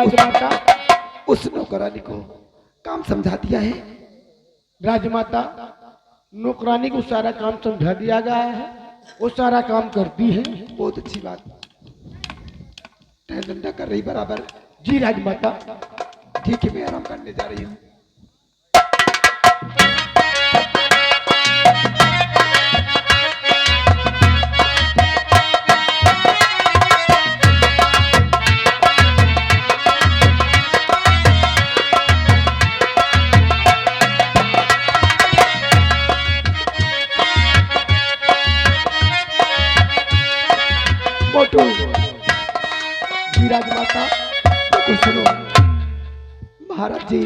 राजमाता उस नौकरानी को काम समझा दिया है। राजमाता नौकरानी को सारा काम समझा दिया गया है, वो सारा काम करती है। बहुत अच्छी बात। धंधा कर रही बराबर। जी राजमाता। ठीक है, मैं आराम करने जा रही हूँ। मोटू जी राजमाता देखो सुनो, महाराज जी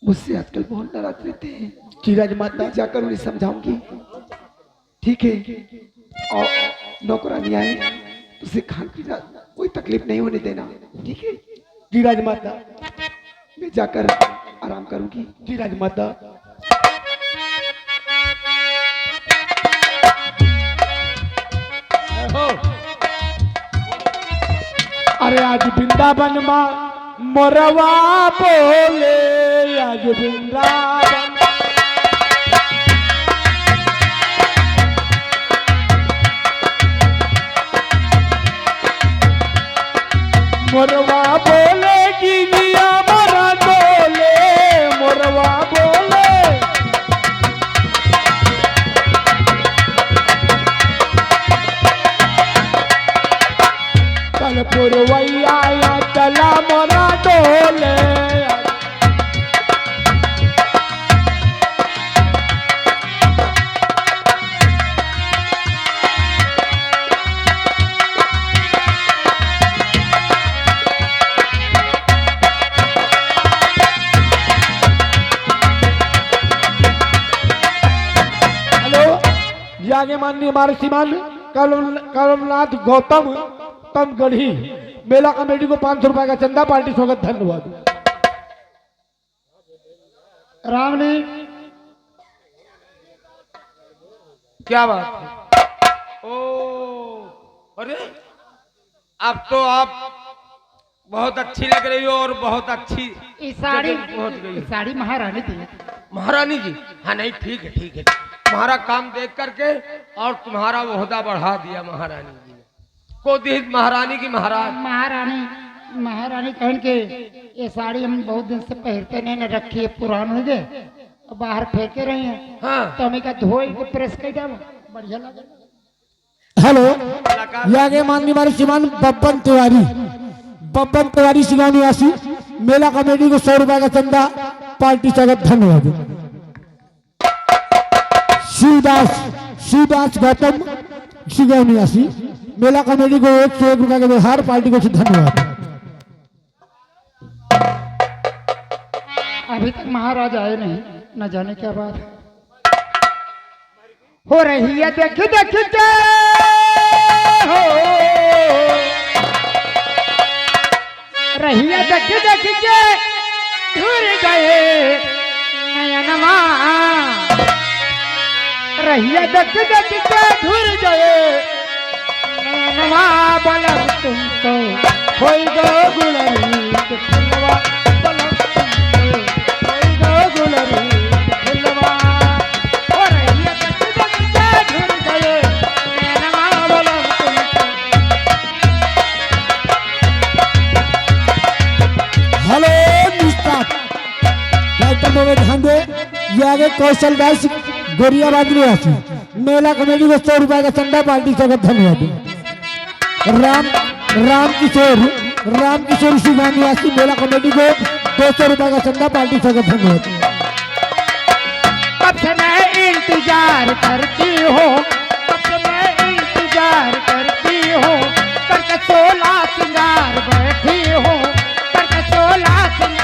मुझसे आजकल बहुत नाराज रहते हैं। जी राजमाता। मैं जाकर उन्हें समझाऊंगी, ठीक है? और नौकरानी आए तो उसे खान पीना कोई तकलीफ नहीं होने देना, ठीक है? जी राजमाता। मैं जाकर आराम करूंगी। जी राजमाता। अरे आज वृंदावन माँ मोरवा बोले, आज वृंदावन मोरवा बोले गिनिया मोरा बोले, मोरवा बोले कल पुरवैया चला मोरा डोले। आगे माननीय हमारे श्रीमान कमलनाथ गौतम तमगढ़ी मेला कमेटी को 500 रुपए का चंदा, पार्टी स्वागत, धन्यवाद। रामनी क्या बात है? ओ अरे अब तो आप बहुत अच्छी लग रही हो और बहुत अच्छी साड़ी पहुंच गई। साड़ी महारानी थी। महारानी जी, हाँ नहीं ठीक है ठीक है, तुम्हारा काम देख करके और तुम्हारा ओहदा बढ़ा दिया महारानी जी ने। को दी महारानी की महाराज महारानी महारानी कहन के ये साड़ी हम बहुत दिन से पहनते नहीं न रखी है, पुरान हो गए और बाहर फेंके रहे हैं। हाँ तो हमें का धोई के प्रेस कर दे, बढ़िया लगे। हेलो, ये आगे माननीय हमारे श्रीमान बब्बन तिवारी सिंगाव निवासी मेला कमेटी को 100 रुपए का चंदा, पार्टी स्वागत, धन्यवाद। शिवदास गौतम सिंगाव निवासी मेला कमेटी को 101 रुपए का व्यवहार, पार्टी को धन्यवाद। अभी तक महाराज आए नहीं, न जाने क्या बात हो रही है। देख देख के हो रही है, देख देख के दूर गए नयनमा, रही है देख देख के दूर गए नयनमा, बलम तुमको खोई गो गुलरी के फुलवा, बलम तुमको खोई गो गुलरी के फुलवा, हो रही है देख देख के दूर गए नयनमा, बलम तुमको। हेलो में ध्यान दे, ये आगे कौशल दास गोरियाबाद निवासी मेला कमेटी को 100 रुपए का चंदा, पार्टी स्वागत, धन्यवाद। राम किशोर सिंह निवासी मेला कमेटी को 200 रुपए का चंदा, पार्टी स्वागत, धन्यवाद। कब से मैं इंतजार करती हूँ, कब से मैं इंतजार करती हूँ, करके 16 सिंगार बैठी हूँ, करके 16 सिंगार।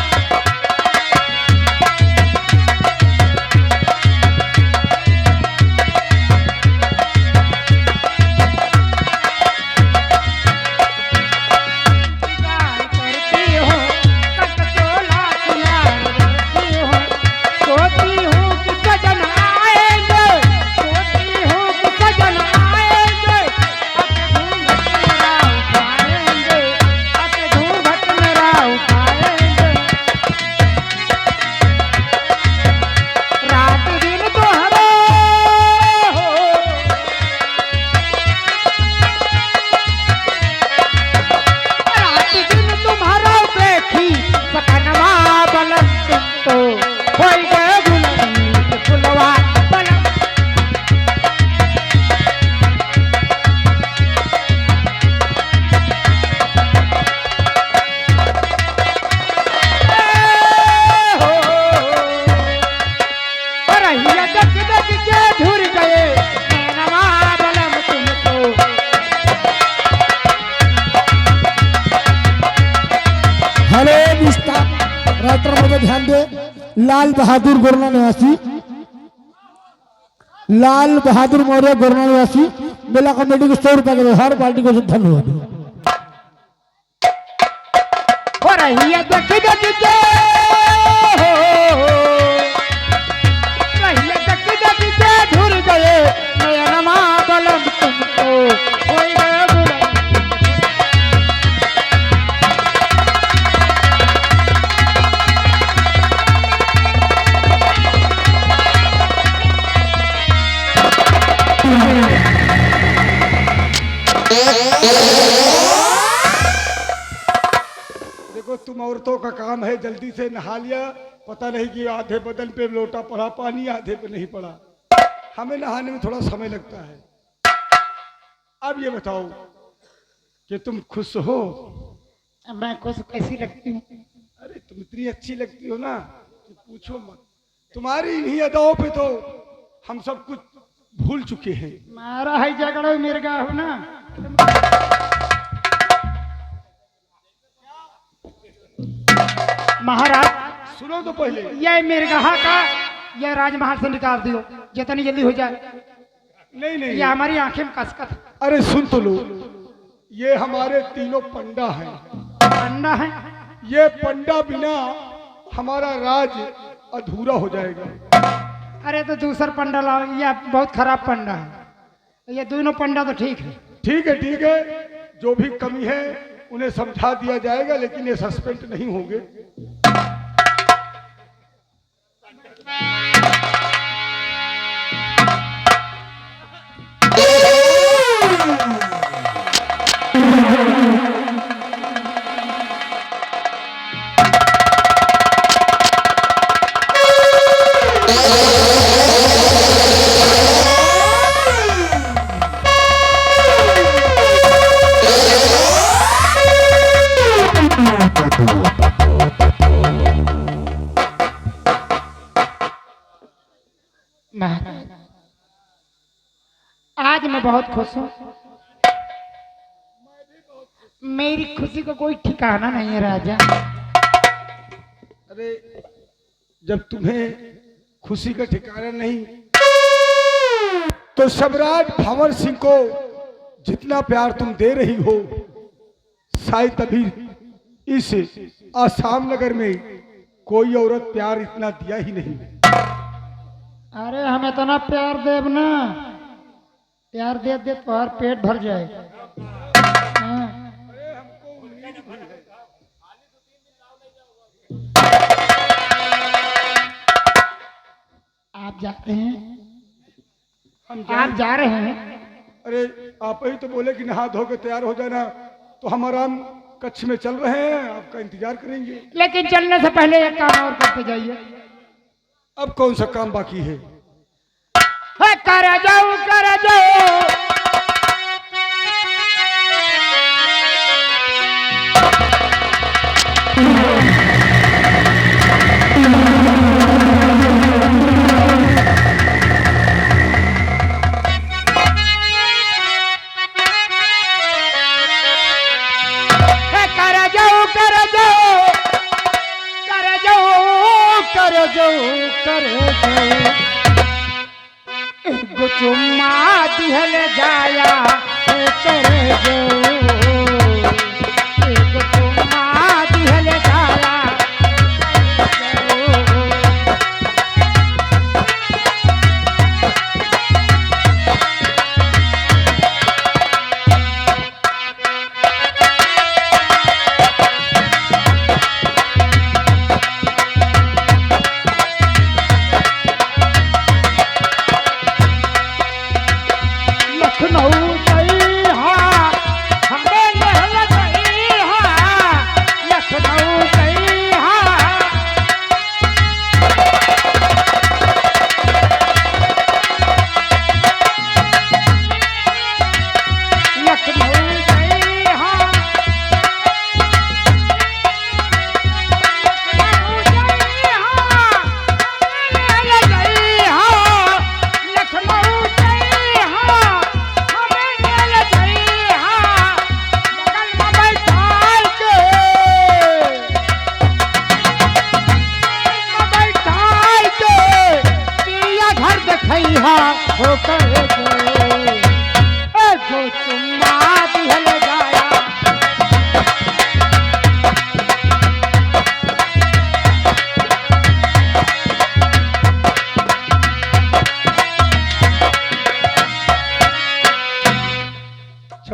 पांडे लाल बहादुर गोरना निवासी, लाल बहादुर मौर्य गोरना निवासी, मेला कमेटी को 100 रुपए के हर पार्टी को धन्यवाद। हो रही है देख देख के रही है देख देख के धुर गए नयनमा बलम तुमको होई गए गुलाम। देखो तुम औरतों का काम है जल्दी से नहा लिया, पता नहीं कि आधे बदन पे लोटा पड़ा पानी आधे पे नहीं पड़ा, हमें नहाने में थोड़ा समय लगता है। अब ये बताओ कि तुम खुश हो? मैं खुश कैसी लगती हूँ? अरे तुम इतनी अच्छी लगती हो ना कि पूछो मत। तुम्हारी इन्हीं अदाओं पे तो हम सब कुछ भूल चुके हैं। मारा है झगड़ा मेरे का हो ना। महाराज सुनो तो पहले, ये मेरे कहा का ये राजमहल से निकाल दियो जितनी जल्दी हो जाए। नहीं नहीं, ये हमारी आंखें में कसकस अरे सुन तो लो, ये हमारे तीनों पंडा हैं। अंडा है। ये पंडा बिना हमारा राज अधूरा हो जाएगा। अरे तो दूसरा पंडा लाओ, ये बहुत खराब पंडा है। ये दोनों पंडा तो ठीक है। ठीक है ठीक है, जो भी कमी है उन्हें समझा दिया जाएगा, लेकिन ये सस्पेंड नहीं होंगे। महाराज आज मैं बहुत खुश हूँ। मेरी खुशी को कोई ठिकाना नहीं है राजा। अरे जब तुम्हें खुशी का ठिकाना नहीं, तो सम्राट भंवर सिंह को जितना प्यार तुम दे रही हो, शायद तभी इस आसाम नगर में कोई औरत प्यार इतना दिया ही नहीं। अरे हम इतना प्यार देव ना, प्यार दे दे तो हर पेट भर जाए। हाँ। आप जाते हैं? आप जा रहे हैं? अरे आप ही तो बोले कि नहा धो के तैयार हो जाना, तो हम आराम कक्ष में चल रहे हैं, आपका इंतजार करेंगे। लेकिन चलने से पहले एक काम और करते जाइए। अब कौन सा काम बाकी है? कर जाओ कर जाओ। चुम्मा दिहल जाया करे जो, एक चुम्मा दिहल जाया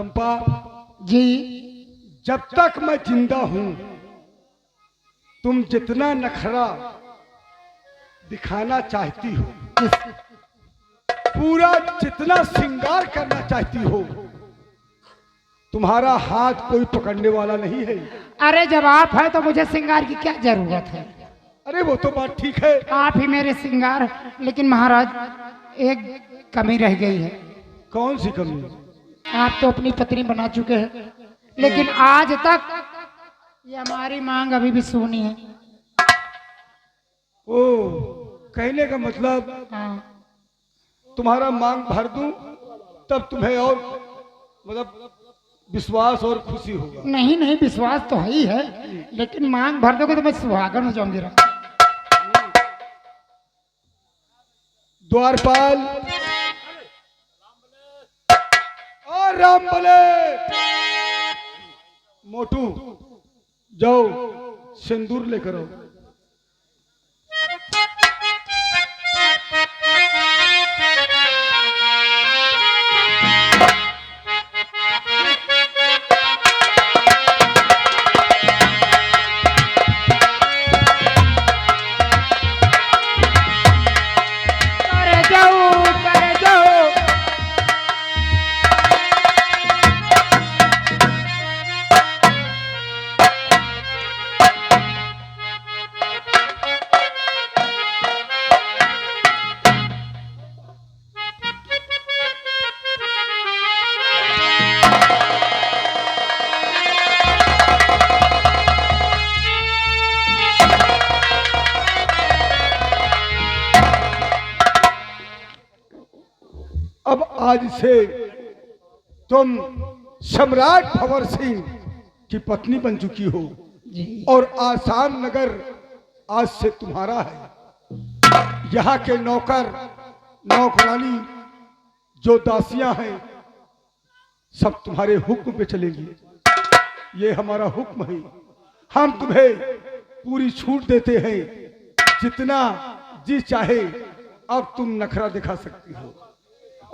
चंपा, जी। जब तक मैं जिंदा हूं तुम जितना नखरा दिखाना चाहती हो, पूरा जितना श्रृंगार करना चाहती हो, तुम्हारा हाथ कोई पकड़ने वाला नहीं है। अरे जब आप है तो मुझे श्रृंगार की क्या जरूरत है? अरे वो तो बात ठीक है। आप ही मेरे श्रृंगार। लेकिन महाराज एक कमी रह गई है। कौन सी कमी? आप तो अपनी पत्नी बना चुके हैं, लेकिन आज तक ये हमारी मांग अभी भी सुनी है। ओ, कहने का मतलब हाँ। तुम्हारा मांग भर दूं तब तुम्हें और मतलब विश्वास और खुशी होगा। नहीं नहीं, विश्वास तो है ही है, लेकिन मांग भर दोगे तो मैं सुहागन हो जाऊंगी। द्वारपाल और राम भले, मोटू जाओ सिंदूर लेकर आओ। अब आज से तुम सम्राट भंवर सिंह की पत्नी बन चुकी हो और आसाम नगर आज से तुम्हारा है। यहाँ के नौकर नौकरानी जो दासियां हैं सब तुम्हारे हुक्म पे चलेंगी। ये हमारा हुक्म है। हम तुम्हें पूरी छूट देते हैं, जितना जी चाहे अब तुम नखरा दिखा सकती हो।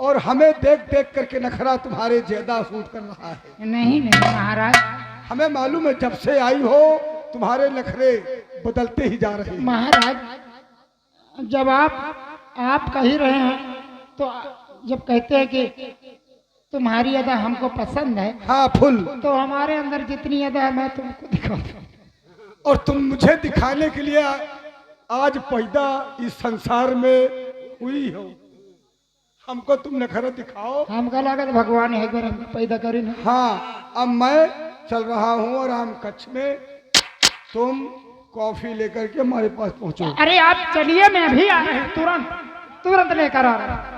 और हमें देख देख करके नखरा तुम्हारे ज्यादा सूट कर रहा है। नहीं नहीं महाराज, हमें मालूम है जब से आई हो तुम्हारे नखरे बदलते ही जा रहे हैं। महाराज जब आप कह ही रहे हैं तो जब कहते हैं कि तुम्हारी अदा हमको पसंद है, हाँ फुल, तो हमारे अंदर जितनी अदा है मैं तुमको दिखाऊंगा। और तुम मुझे दिखाने के लिए आज पैदा इस संसार में हुई हो। हमको तुम नखरा दिखाओ। हमको लगा तो भगवान है एक बार हमको पैदा करी ना। हाँ, अब मैं चल रहा हूँ और आम कच्छ में, तुम कॉफी लेकर के हमारे पास पहुँचो। अरे आप चलिए, मैं अभी आ रहा हूँ, तुरंत तुरंत लेकर आ रहा हूँ।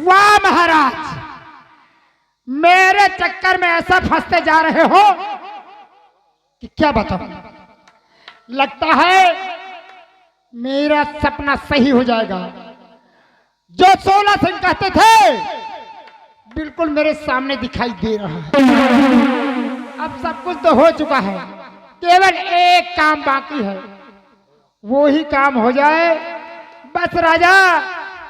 वाह महाराज, मेरे चक्कर में ऐसा फंसते जा रहे हो कि क्या बताऊं। लगता है मेरा सपना सही हो जाएगा। जो 16 सिंह कहते थे बिल्कुल मेरे सामने दिखाई दे रहा है। अब सब कुछ तो हो चुका है, केवल एक काम बाकी है, वो ही काम हो जाए बस राजा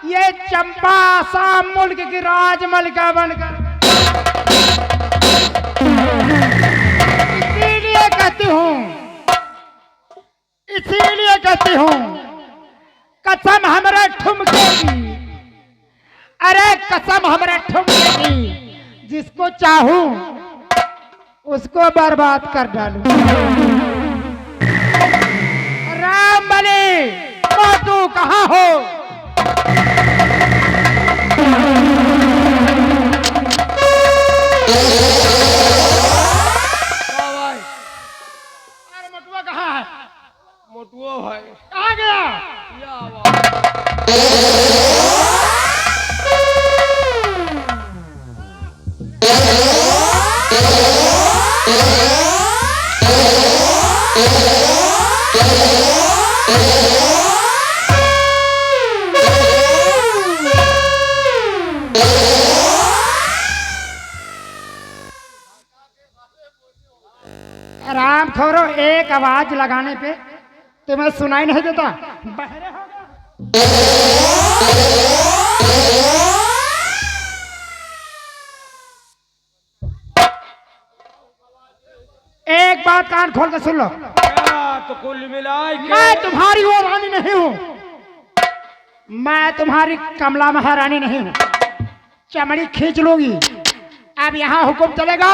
ये चंपा आसाम मुल्क की राजमलिका बनकर। इसीलिए कहती हूँ कसम हमरे ठुमके की, अरे कसम हमरे ठुमके की, जिसको चाहूं उसको बर्बाद कर डालूं। राम बली, तू कहाँ हो? मोटुओ भाई आ गया। राम खोरो, एक आवाज लगाने पे तुम्हें सुनाई नहीं देता? बहरे हो गए? एक बात कान खोल के सुन लो, क्या तो कुल मिलाए के मैं तुम्हारी वो रानी नहीं हूं, मैं तुम्हारी कमला महारानी नहीं हूं। चमड़ी खींच लूंगी। अब यहाँ हुक्म चलेगा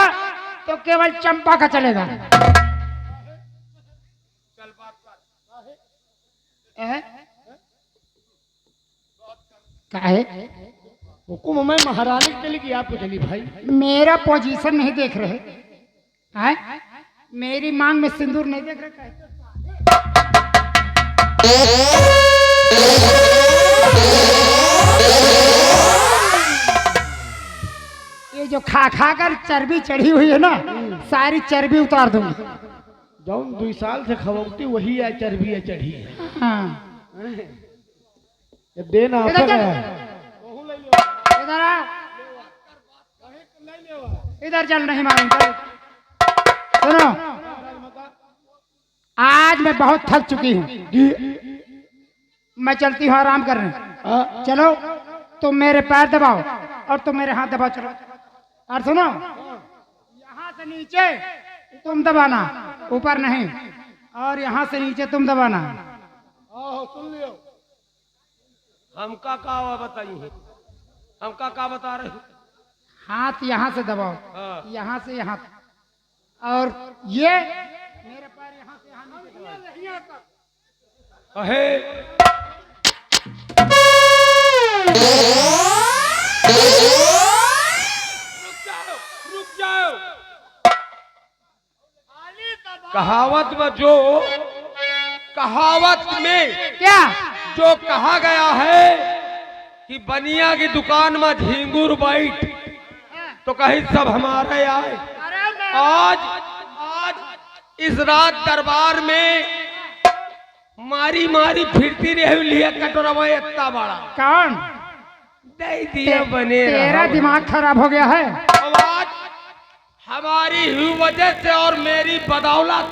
तो केवल चंपा का चलेगा। काहे? हुकुम मैं महारानी के लिए किया आपको चली भाई। मेरा पोजीशन नहीं देख रहे हैं? मेरी मांग में सिंदूर नहीं देख रहे? ये जो खा खा कर चर्बी चढ़ी हुई है ना, सारी चर्बी उतार दूंगी। जौन 2 साल से खवौती वही है, चर्बी है चढ़ी है। हाँ, ये देना इधर आपका चल। है। इधर आ, इधर चल। नहीं मारूंगा। सुनो, आज मैं बहुत थक चुकी हूँ, मैं चलती हूँ आराम करने। चलो, तुम मेरे पैर दबाओ और तुम मेरे हाथ दबाओ। चलो। और सुनो, यहाँ से नीचे तुम दबाना, ऊपर नहीं। और यहाँ से नीचे तुम दबाना। सुन लियो। हमका का बताइए, हमका का बता रहे हो? हाथ यहाँ से दबाओ, हाँ। यहाँ से यहाँ, और ये मेरे पैर यहाँ से यहाँ नीचे दबाओ। अहे रुक जाओ। कहावत में जो, कहावत में क्या? जो कहा गया है कि बनिया की दुकान में झींगुर बैठ, तो कहीं सब हमारे आए। आज आज इस रात दरबार में मारी मारी फिरती रही कटोरवा इतना बड़ा कौन? दे दिया बने तेरा रहो। दिमाग खराब हो गया है। अब आज हमारी ही वजह से और मेरी बदौलत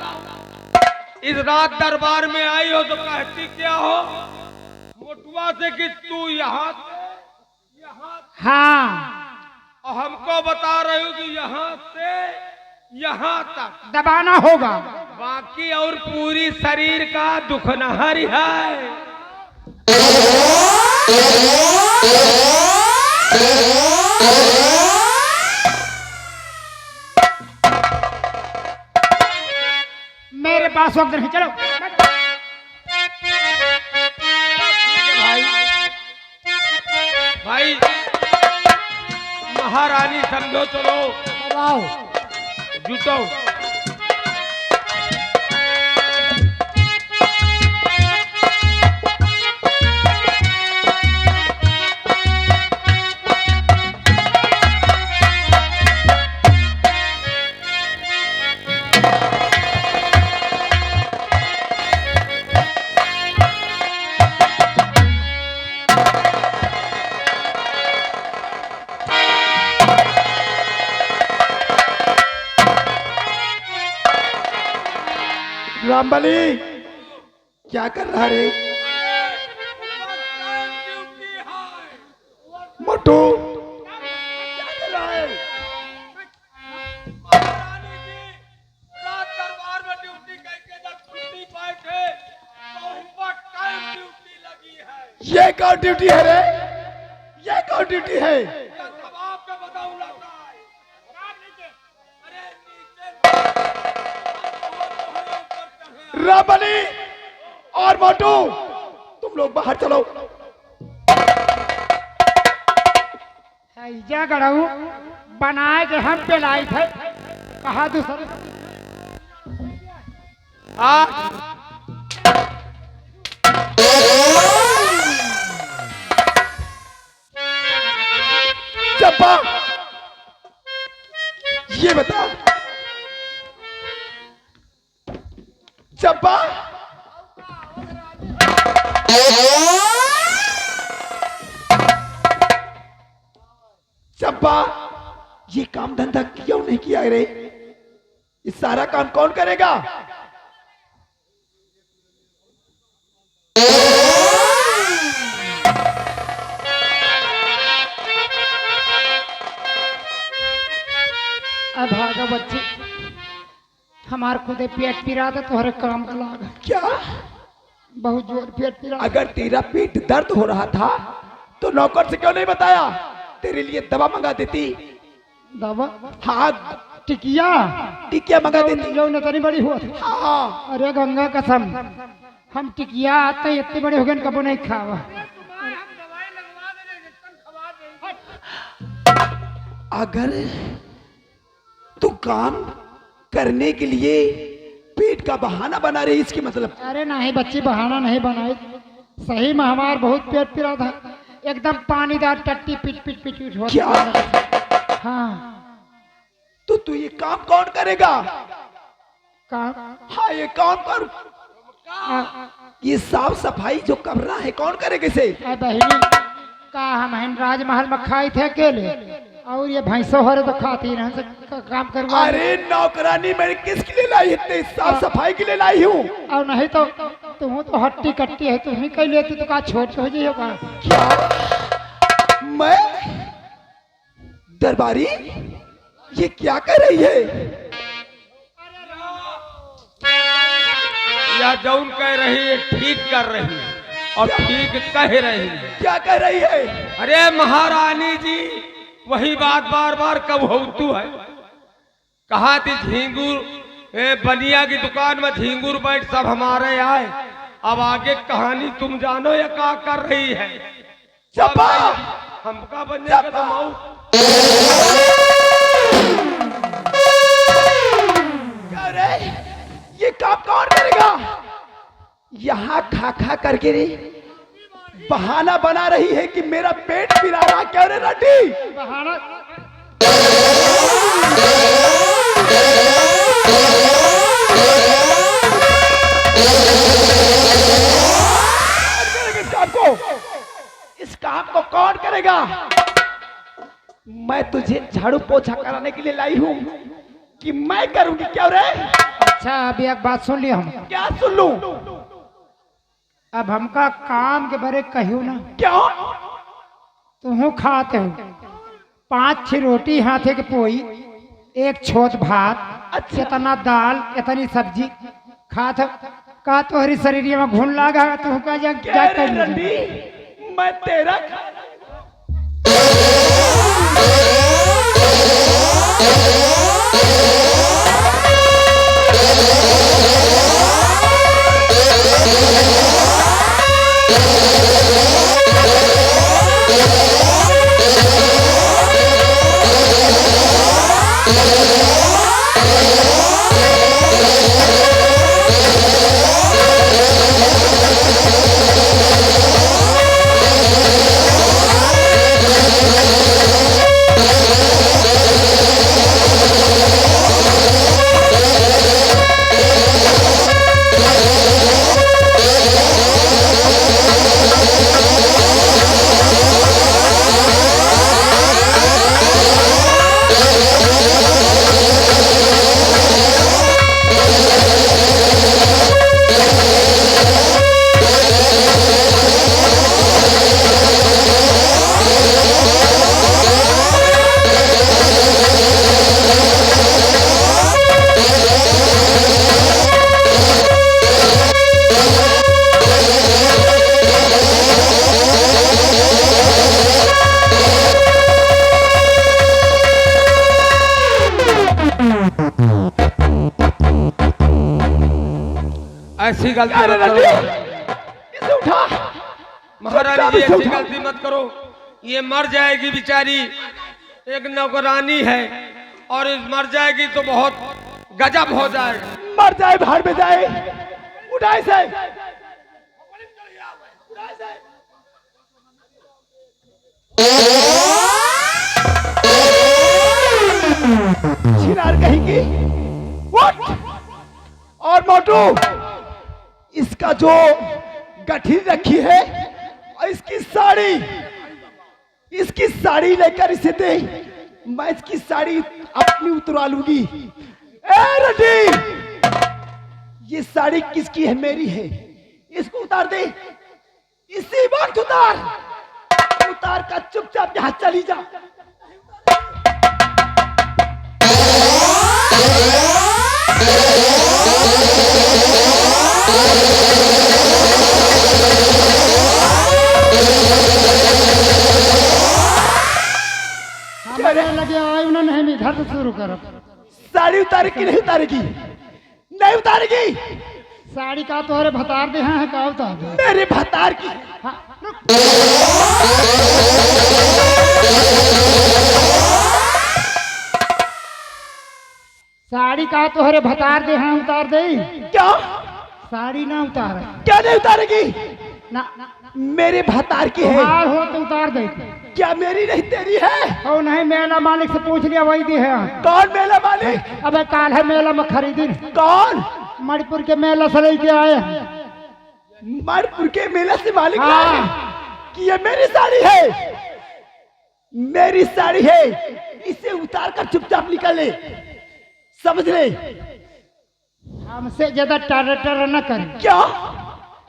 इस रात दरबार में आई हो, तो कहती क्या हो मोटुआ से कि तू यहाँ हाँ, और हमको बता रहे हो कि यहाँ से यहाँ तक दबाना होगा। बाकी और पूरी शरीर का दुखनहर है। मेरे पास वक्त नहीं। चलो भाई भाई महारानी समझो, चलो आओ। जुटो। रामबली क्या कर रहा रे? मोटू क्या कर रहा है? महारानी की रात दरबार में ड्यूटी करके जब छुट्टी पाए थे तो ऊपर टाइम ड्यूटी लगी है। ये कौन ड्यूटी है रे? ये कौन ड्यूटी है? क्या सब आपके बदौलत है? अरे नीचे रामबली और मोटू तुम लोग बाहर चलो। ऐजा गड़ाऊ बनाए के हम पे लाई थे, कहा दूसरे चंपा ये बता, चंपा चंपा ये काम धंधा क्यों नहीं किया रे? ये सारा काम कौन करेगा? भागा बच्ची, हमार खुदे पेट पिरा था तुम्हारे काम का लागा, क्या? बहुत जोर पेट पिरा। अगर तेरा पेट दर्द हो रहा था तो नौकर से क्यों नहीं बताया? तेरे लिए दवा मंगा देती। दवा? हाँ, टिकिया टिकिया मंगा देती। जो नतनी बड़ी हुआ थी। हाँ, अरे गंगा कसम, हम टिकिया आते इतने बड़े हो गए कबो नहीं खावा। अगर तू काम करने के लिए पेट का बहाना बना रही, इसकी मतलब? अरे नहीं बच्ची, बहाना नहीं बनाई, सही में हमार बहुत पेट पिरा था, एकदम पानीदार टट्टी पिट पिट पिट पिट होता। क्या? हाँ। तो तू ये काम कौन करेगा? काम? हाँ, ये काम कर। ये साफ सफाई जो कमरा है कौन करेगा इसे? बहनी का हम राजमहल में खाए थे अकेले, और ये भैंसों हो रहे तो खाती नहीं काम करवा। अरे नौकरानी मैंने किसके लिए लाई? इतने साफ सफाई के लिए लाई हूँ। और नहीं तो तुम तो हट्टी कट्टी है, तुम ही कह लेती तो का छोट हो जाएगा। क्या? मैं? दरबारी, ये क्या कर रही है? या जौन कह रही है ठीक कर रही है, और ठीक कह रही है। क्या कर रही है? अरे महारानी जी, वही बात बार बार कब होतू है। कहा थी झींगुर बनिया की दुकान में झींगुर बैठ सब हमारे आए। अब आगे कहानी तुम जानो या क्या कर रही है। चपा! हमका बनने का तो मऊ। अरे ये काम कौन करेगा? यहाँ खा खा करके रे बहाना बना रही है कि मेरा पेट पिला रहा। क्या रे रड्डी? बहाना? इस काम को, इस काम को कौन करेगा? मैं तुझे झाड़ू पोछा कराने के लिए लाई हूँ कि मैं करूंगी? क्या रे? अच्छा अभी एक बात सुन लिया हम। क्या सुन लूं? अब हमका काम के बारे कहियो ना। क्यों? तुम खाते हो 5-6 रोटी हाथे के पोई, 1 छोट भात, अच्छा। इतना दाल, इतनी सब्जी खात हो। का तोहरी शरीर में घुन लागा, तुम का जा क्या रे रड्डी? मैं तेरा ऐसी गलती अरे मत रड्डी, करो इसे उठा। महारानी जी, इसे ऐसी उठा। गलती मत करो। ये मर जाएगी बेचारी, एक नौकरानी है, और इस मर जाएगी तो बहुत गजब हो जाएगा। मर जाए, भाड़ में जाए। उठाए से। छिनार कहेंगी। उठ। और मोटू, इसका जो गठरी रखी है और इसकी साड़ी लेकर इसे दे। मैं इसकी साड़ी अपनी उतरवा लूंगी। ए रड्डी, ये साड़ी किसकी है? मेरी है। इसको उतार दे। इसी वक्त उतार। उतार का चुपचाप यहाँ चली जा। हमारे लगे आयु ना नहीं इधर से शुरू करो। साड़ी उतारे कि नहीं उतारेगी? नहीं उतारेगी। साड़ी का तोहरे भतार दे हैं का उतार दे। मेरे भतार की हाँ, रुक। साड़ी का तोहरे भतार दे हैं उतार दे। क्या? साड़ी ना उतार क्या नहीं उतारेगी? ना मेरे भतार की है। हार हो तो उतार दे। क्या मेरी नहीं तेरी है? ओ नहीं, मेला मालिक से पूछ लिया वही दी है। कौन मेला मालिक? अबे काल है मेला में खरीदी। कौन? मणिपुर के मेला से लेके आए। मणिपुर के मेला से मालिक हाँ। लाए कि ये मेरी साड़ी है, मेरी साड़ी है, इसे उतार कर चुपचाप निकल ले, समझ ले। हमसे ज्यादा टर टर न कर। क्या?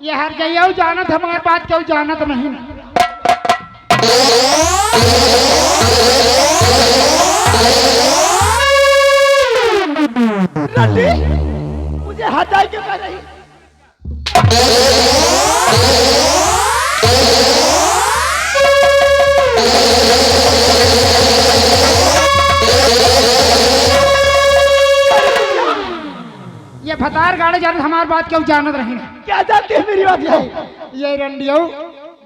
ये हर जगह जानत हमारी बात क्यों जानत नहीं। रंडी, मुझे हटाई क्यों कर रही? ये भतार गाड़ी जानत हमारी बात क्यों जानत रही। क्या जानती है मेरी बात? है ये रंडियो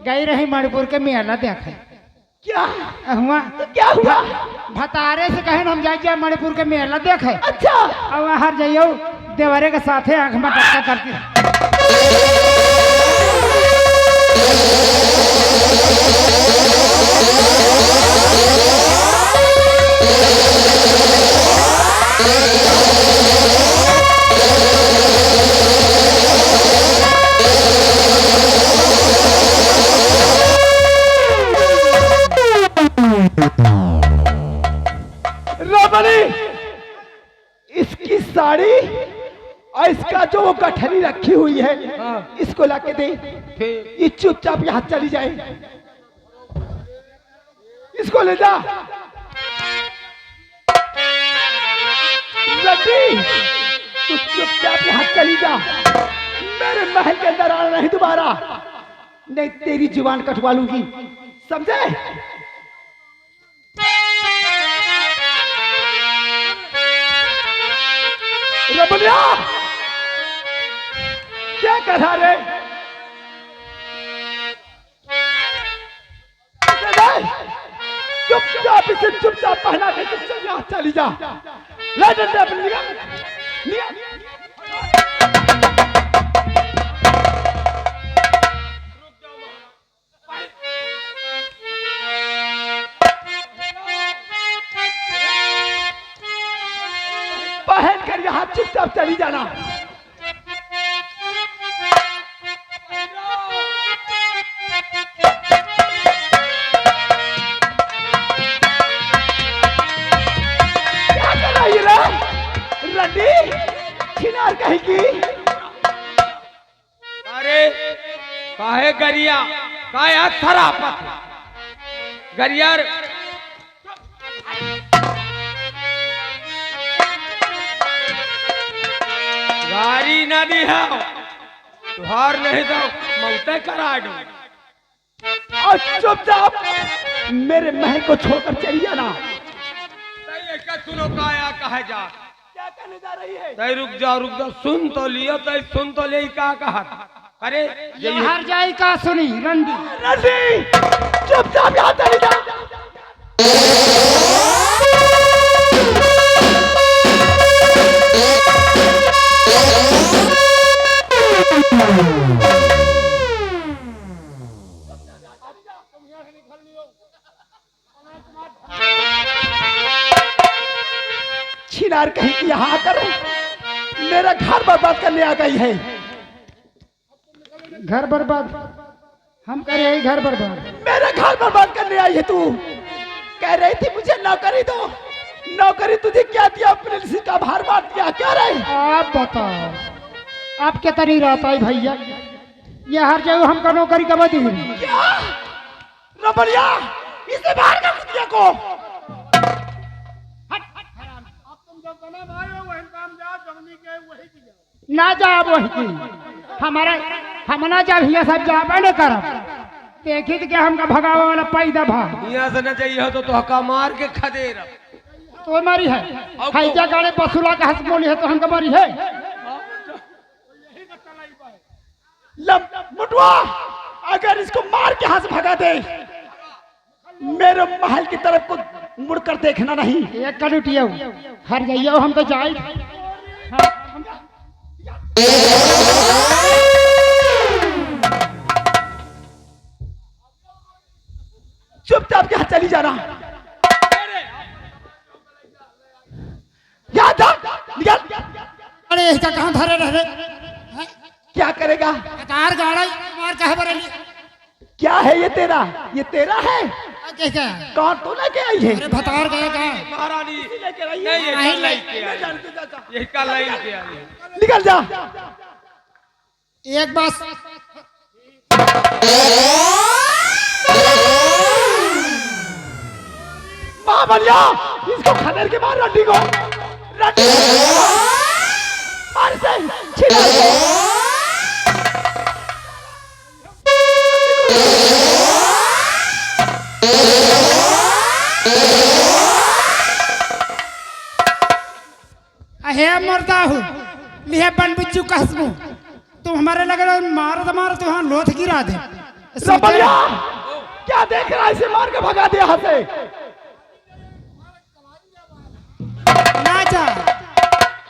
गई रही मणिपुर के मेला देखे। क्या? हुआ तो क्या हुआ? भतारे से कहे हम जाए मणिपुर के मेला देखे। अच्छा, अब हर जाइयो देवरे के साथे आंख में टक्का करती। रमणी, इसकी साड़ी और इसका जो वो गठरी रखी हुई है, इसको लाके दे। ये चुपचाप यहाँ चली जाए, इसको ले जा। लड्डी, तू चुपचाप यहाँ चली जा, मेरे महल के अंदर आना नहीं दोबारा, नहीं तेरी जुबान कटवा लूंगी, समझे? रमणिया, क्या कर रहा रे? चुपचाप इसे चुपचाप पहना के चुपचाप यहाँ चली जा। ले डंडा अपनी निगाह। पहन कर यहाँ चुपचाप चली जाना। क्या कर रही है रंडी? छिनार कहेगी। अरे काहे गरिया, काहे अथरापत गरियार। गाड़ी न दी है तुहार नहीं दो मौते करा दो। और चुपचाप मेरे महल को छोड़कर चली जाना। सुनो काया कहे जा। क्या कहने जा रही है? तय रुक जा सुन तो लियो, तय सुन तो ले का कहा। अरे ये हर जाई का सुनी रंडी। रंडी, चुपचाप यहाँ चली जा। छिनार कहीं की यहाँ आकर मेरा घर बर्बाद करने आ गई है। घर बर्बाद? हम कह रहे घर बर्बाद। मेरा घर बर्बाद करने आई है तू। कह रही थी मुझे नौकरी दो, नौकरी तुझे क्या दिया? पुलिस का भार बांट दिया क्या रही? आप बताओ, आप क्या तरी रहता है भैया? ये हर जगह हमका नौकरी कब दी? क्या रमणिया, इसे बाहर कर कुतिया को। तुम जब जन्म आए हो वही काम जा ना जाब वही की हमारा हम ना जाब हिया सब जाबे न करब देखी के हमका भगावे वाला पैदा भा यहाँ से न जाइए तो हका मार के खदेर तो मारी है हैजा गाड़े बसुला का हंस बोली है तो हमका मारी है मुटवा अगर इसको मार के हाथ भगा दे मेरे महल की तरफ को मुड़कर देखना नहीं। एक कलुटिया हर जाइयो हम तो जाए चुपचाप यहाँ चली जाना। यहाँ जा निकल। अरे इसका कहाँ धरे रहे क्या करेगा? कार गाड़ा मार कहे बरेली क्या है ये तेरा? ये तेरा है? क्या कौन तो लेके आई है? अरे भतार गए कहाँ महारानी लेके आई नहीं ये नहीं, कल लेके आई ये कल लेके आई निकल जा। एक बस माँ बलिया इसको खदेड़ के मार रड्डी को। रड्डी मार से छिड़ा दे। हे मरता हूँ लिहे बन बिच्चू कसमू तुम हमारे लग रहा मार तो हाँ लोथ गिरा दे बलिया क्या देख रहा है? इसे मार के भगा दे यहाँ से। ना जा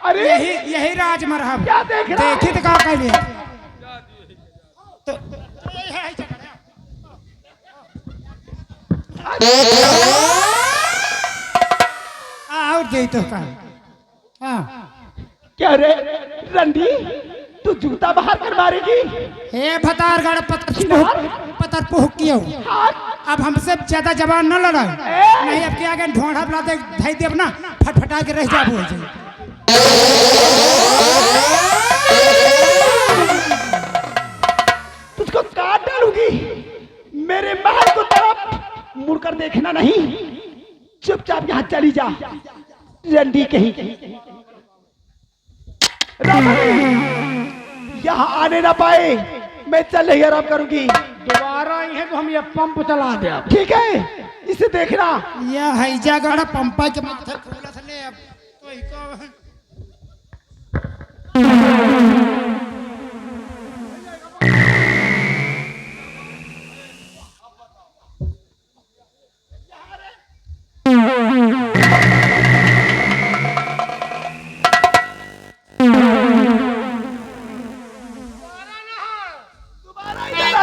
अरे यही राज मरहम क्या देख रहा है? देखी तो का कह लिया तो और दे तो का हाँ क्या रे रंडी तू जूता बाहर कर मारेगी? हे भतारगढ़ पतर पुहक किया अब हमसे ज्यादा जवान न लड़ाओ नहीं अब के आगे ढोंढा बना दे धाई देव ना फटफटा के रह जा बोल जाए तुझको काट डालूंगी। मेरे महल को तरफ मुड़कर देखना नहीं। चुपचाप यहाँ चली जा रंडी कहीं। यहाँ आने ना पाए। मैं चल रही आराम करूंगी। दोबारा आई है तो हम ये पंप चला दे ठीक है इसे देखना। यह हैजा गाड़ा पंपा के माथे फूला थले अब तो इको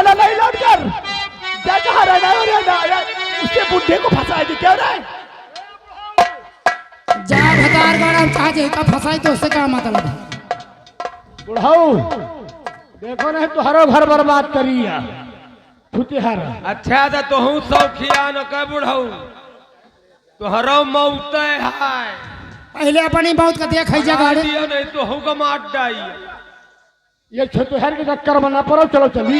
नहीं लौट कर जा। कहाँ रहना है? उसके बुढ़े को फंसाएगी क्या रहा? जा भतारगढ़ हम चाहे का फसाई तो उससे क्या मतलब है बुढ़ाऊ देखो नहीं तो हरो घर बर्बाद करी है फुतिहर। अच्छा तो तोहू सौखिया न कह बुढ़ऊ तोहरो मौत है पहले अपनी बहुत का देख हैजा गाड़ी नहीं तो का मार डाई ये छुतिहर के चक्कर बना पड़ो। चलो चली